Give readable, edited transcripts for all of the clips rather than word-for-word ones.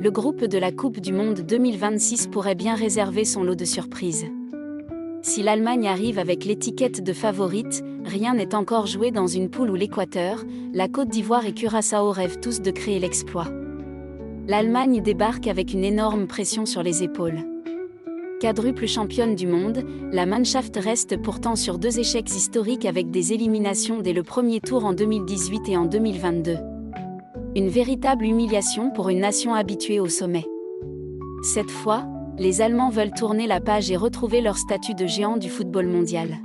le groupe de la Coupe du Monde 2026 pourrait bien réserver son lot de surprises. Si l'Allemagne arrive avec l'étiquette de favorite, rien n'est encore joué dans une poule où l'Équateur, la Côte d'Ivoire et Curaçao rêvent tous de créer l'exploit. L'Allemagne débarque avec une énorme pression sur les épaules. Quadruple championne du monde, la Mannschaft reste pourtant sur 2 échecs historiques avec des éliminations dès le premier tour en 2018 et en 2022. Une véritable humiliation pour une nation habituée au sommet. Cette fois, les Allemands veulent tourner la page et retrouver leur statut de géant du football mondial.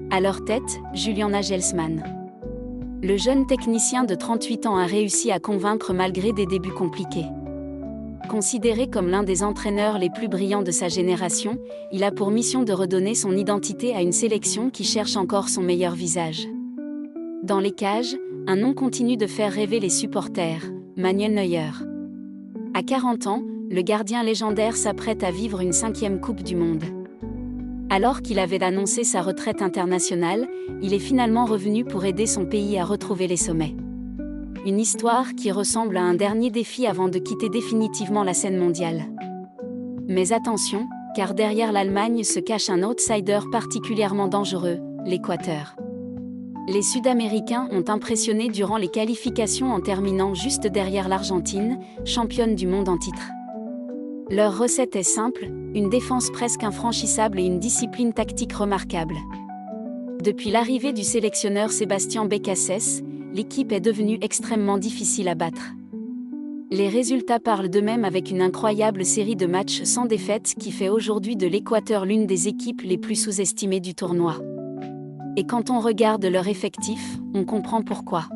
À leur tête, Julian Nagelsmann. Le jeune technicien de 38 ans a réussi à convaincre malgré des débuts compliqués. Considéré comme l'un des entraîneurs les plus brillants de sa génération, il a pour mission de redonner son identité à une sélection qui cherche encore son meilleur visage. Dans les cages, un nom continue de faire rêver les supporters, Manuel Neuer. À 40 ans, le gardien légendaire s'apprête à vivre une 5e Coupe du Monde. Alors qu'il avait annoncé sa retraite internationale, il est finalement revenu pour aider son pays à retrouver les sommets. Une histoire qui ressemble à un dernier défi avant de quitter définitivement la scène mondiale. Mais attention, car derrière l'Allemagne se cache un outsider particulièrement dangereux, l'Équateur. Les Sud-Américains ont impressionné durant les qualifications en terminant juste derrière l'Argentine, championne du monde en titre. Leur recette est simple, une défense presque infranchissable et une discipline tactique remarquable. Depuis l'arrivée du sélectionneur Sébastien Bécassès, l'équipe est devenue extrêmement difficile à battre. Les résultats parlent d'eux-mêmes avec une incroyable série de matchs sans défaite qui fait aujourd'hui de l'Équateur l'une des équipes les plus sous-estimées du tournoi. Et quand on regarde leur effectif, on comprend pourquoi.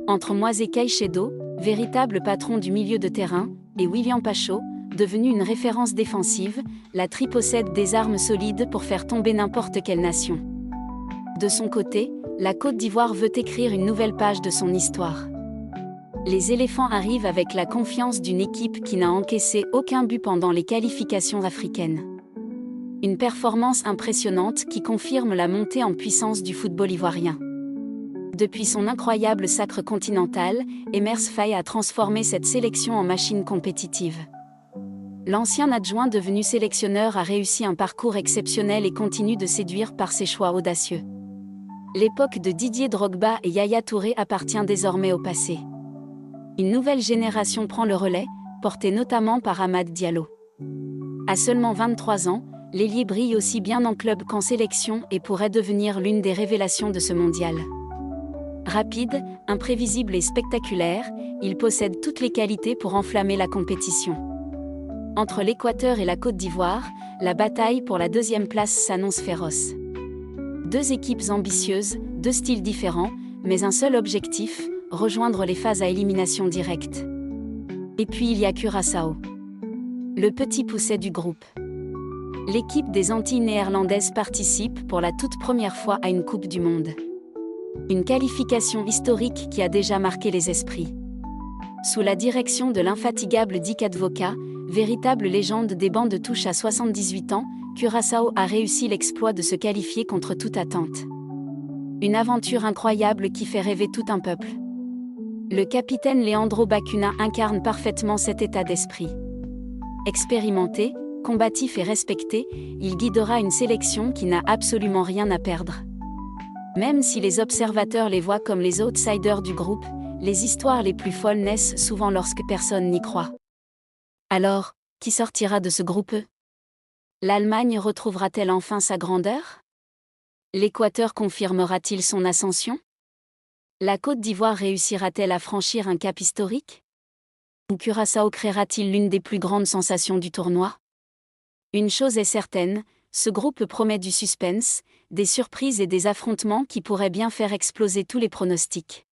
Entre Moisés Caicedo, véritable patron du milieu de terrain, et William Pacho, devenu une référence défensive, la tri possède des armes solides pour faire tomber n'importe quelle nation. De son côté, la Côte d'Ivoire veut écrire une nouvelle page de son histoire. Les éléphants arrivent avec la confiance d'une équipe qui n'a encaissé aucun but pendant les qualifications africaines. Une performance impressionnante qui confirme la montée en puissance du football ivoirien. Depuis son incroyable sacre continental, Emers Faye a transformé cette sélection en machine compétitive. L'ancien adjoint devenu sélectionneur a réussi un parcours exceptionnel et continue de séduire par ses choix audacieux. L'époque de Didier Drogba et Yaya Touré appartient désormais au passé. Une nouvelle génération prend le relais, portée notamment par Amad Diallo. À seulement 23 ans, l'ailier brille aussi bien en club qu'en sélection et pourrait devenir l'une des révélations de ce mondial. Rapide, imprévisible et spectaculaire, il possède toutes les qualités pour enflammer la compétition. Entre l'Équateur et la Côte d'Ivoire, la bataille pour la 2e place s'annonce féroce. 2 équipes ambitieuses, 2 styles différents, mais un seul objectif, rejoindre les phases à élimination directe. Et puis il y a Curaçao. Le petit pousset du groupe. L'équipe des Antilles néerlandaises participe pour la toute première fois à une Coupe du Monde. Une qualification historique qui a déjà marqué les esprits. Sous la direction de l'infatigable Dick Advocaat, véritable légende des bancs de touche à 78 ans, Curaçao a réussi l'exploit de se qualifier contre toute attente. Une aventure incroyable qui fait rêver tout un peuple. Le capitaine Leandro Bacuna incarne parfaitement cet état d'esprit. Expérimenté, combatif et respecté, il guidera une sélection qui n'a absolument rien à perdre. Même si les observateurs les voient comme les outsiders du groupe, les histoires les plus folles naissent souvent lorsque personne n'y croit. Alors, qui sortira de ce groupe? L'Allemagne retrouvera-t-elle enfin sa grandeur? L'Équateur confirmera-t-il son ascension? La Côte d'Ivoire réussira-t-elle à franchir un cap historique? Ou Curaçao créera-t-il l'une des plus grandes sensations du tournoi? Une chose est certaine, ce groupe promet du suspense, des surprises et des affrontements qui pourraient bien faire exploser tous les pronostics.